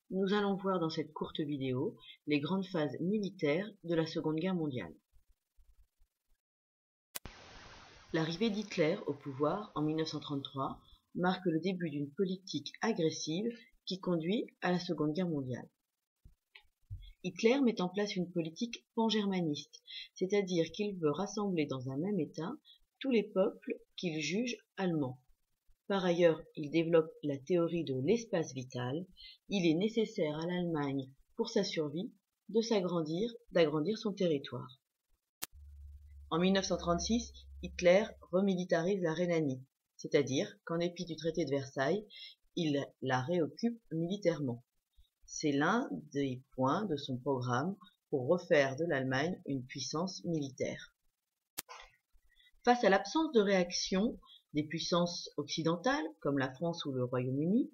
Nous allons voir dans cette courte vidéo les grandes phases militaires de la Seconde Guerre mondiale. L'arrivée d'Hitler au pouvoir en 1933 marque le début d'une politique agressive qui conduit à la Seconde Guerre mondiale. Hitler met en place une politique pangermaniste, c'est-à-dire qu'il veut rassembler dans un même État tous les peuples qu'il juge allemands. Par ailleurs, il développe la théorie de l'espace vital. Il est nécessaire à l'Allemagne, pour sa survie, d'agrandir son territoire. En 1936, Hitler remilitarise la Rhénanie, c'est-à-dire qu'en dépit du traité de Versailles, il la réoccupe militairement. C'est l'un des points de son programme pour refaire de l'Allemagne une puissance militaire. Face à l'absence de réaction des puissances occidentales, comme la France ou le Royaume-Uni,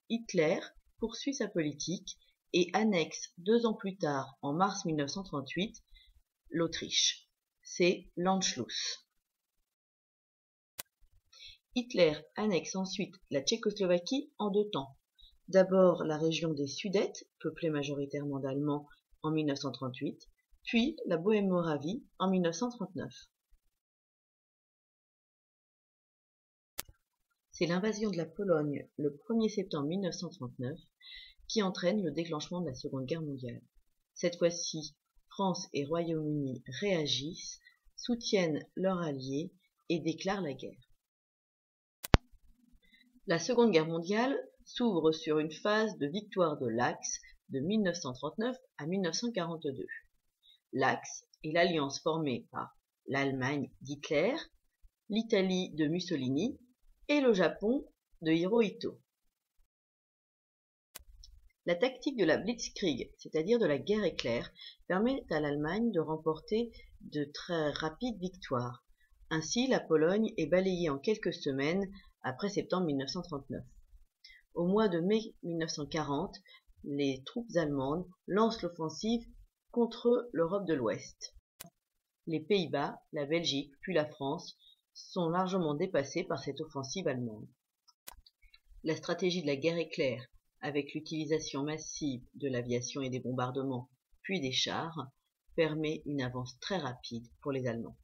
Hitler poursuit sa politique et annexe 2 ans plus tard, en mars 1938, l'Autriche. C'est l'Anschluss. Hitler annexe ensuite la Tchécoslovaquie en 2 temps. D'abord la région des Sudètes, peuplée majoritairement d'Allemands en 1938, puis la Bohême-Moravie en 1939. C'est l'invasion de la Pologne le 1er septembre 1939 qui entraîne le déclenchement de la Seconde Guerre mondiale. Cette fois-ci, France et Royaume-Uni réagissent, soutiennent leurs alliés et déclarent la guerre. La Seconde Guerre mondiale s'ouvre sur une phase de victoire de l'Axe de 1939 à 1942. L'Axe est l'alliance formée par l'Allemagne d'Hitler, l'Italie de Mussolini et le Japon de Hirohito. La tactique de la Blitzkrieg, c'est-à-dire de la guerre éclair, permet à l'Allemagne de remporter de très rapides victoires. Ainsi, la Pologne est balayée en quelques semaines après septembre 1939. Au mois de mai 1940, les troupes allemandes lancent l'offensive contre l'Europe de l'Ouest. Les Pays-Bas, la Belgique, puis la France sont largement dépassés par cette offensive allemande. La stratégie de la guerre éclair, avec l'utilisation massive de l'aviation et des bombardements, puis des chars, permet une avance très rapide pour les Allemands.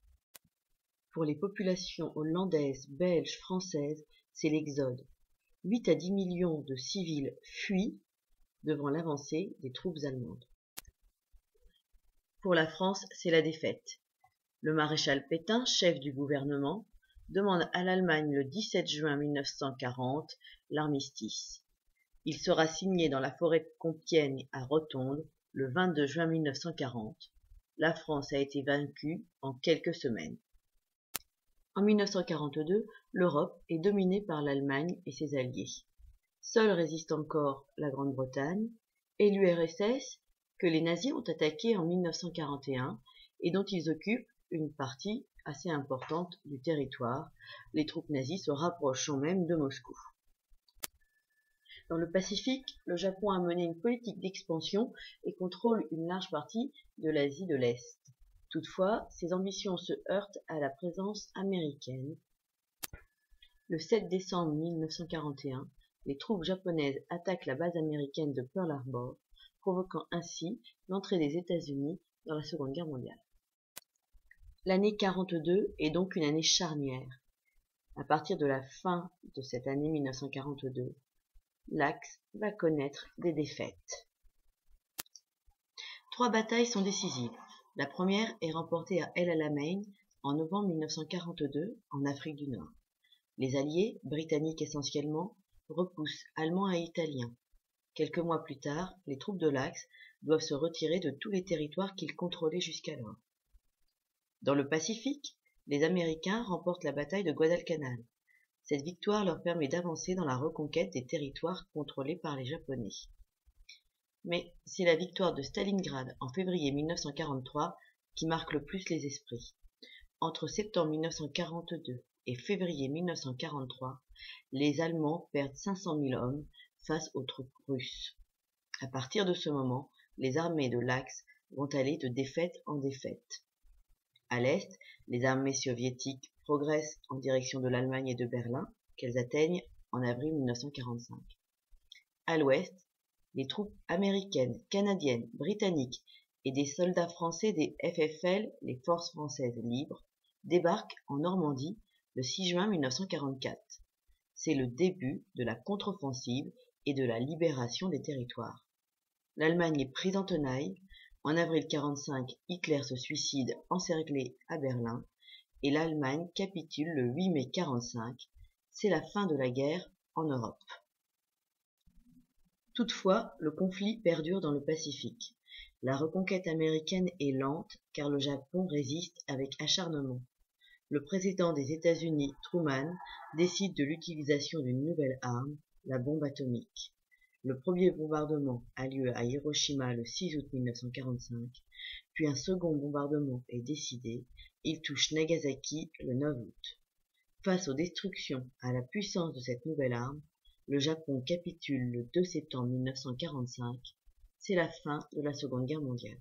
Pour les populations hollandaises, belges, françaises, c'est l'exode. 8 à 10 millions de civils fuient devant l'avancée des troupes allemandes. Pour la France, c'est la défaite. Le maréchal Pétain, chef du gouvernement, demande à l'Allemagne le 17 juin 1940 l'armistice. Il sera signé dans la forêt de Compiègne à Rotonde le 22 juin 1940. La France a été vaincue en quelques semaines. En 1942, l'Europe est dominée par l'Allemagne et ses alliés. Seule résiste encore la Grande-Bretagne et l'URSS que les nazis ont attaqué en 1941 et dont ils occupent une partie assez importante du territoire, les troupes nazies se rapprochant même de Moscou. Dans le Pacifique, le Japon a mené une politique d'expansion et contrôle une large partie de l'Asie de l'Est. Toutefois, ses ambitions se heurtent à la présence américaine. Le 7 décembre 1941, les troupes japonaises attaquent la base américaine de Pearl Harbor, provoquant ainsi l'entrée des États-Unis dans la Seconde Guerre mondiale. L'année 42 est donc une année charnière. À partir de la fin de cette année 1942, l'Axe va connaître des défaites. 3 batailles sont décisives. La première est remportée à El Alamein en novembre 1942 en Afrique du Nord. Les Alliés, britanniques essentiellement, repoussent Allemands et Italiens. Quelques mois plus tard, les troupes de l'Axe doivent se retirer de tous les territoires qu'ils contrôlaient jusqu'alors. Dans le Pacifique, les Américains remportent la bataille de Guadalcanal. Cette victoire leur permet d'avancer dans la reconquête des territoires contrôlés par les Japonais. Mais c'est la victoire de Stalingrad en février 1943 qui marque le plus les esprits. Entre septembre 1942 et février 1943, les Allemands perdent 500 000 hommes face aux troupes russes. À partir de ce moment, les armées de l'Axe vont aller de défaite en défaite. À l'est, les armées soviétiques progressent en direction de l'Allemagne et de Berlin, qu'elles atteignent en avril 1945. À l'ouest, les troupes américaines, canadiennes, britanniques et des soldats français des FFL, les Forces françaises libres, débarquent en Normandie le 6 juin 1944. C'est le début de la contre-offensive et de la libération des territoires. L'Allemagne est prise en tenaille. En avril 1945, Hitler se suicide encerclé à Berlin et l'Allemagne capitule le 8 mai 1945. C'est la fin de la guerre en Europe. Toutefois, le conflit perdure dans le Pacifique. La reconquête américaine est lente car le Japon résiste avec acharnement. Le président des États-Unis, Truman, décide de l'utilisation d'une nouvelle arme, la bombe atomique. Le premier bombardement a lieu à Hiroshima le 6 août 1945, puis un second bombardement est décidé, il touche Nagasaki le 9 août. Face aux destructions à la puissance de cette nouvelle arme, le Japon capitule le 2 septembre 1945, c'est la fin de la Seconde Guerre mondiale.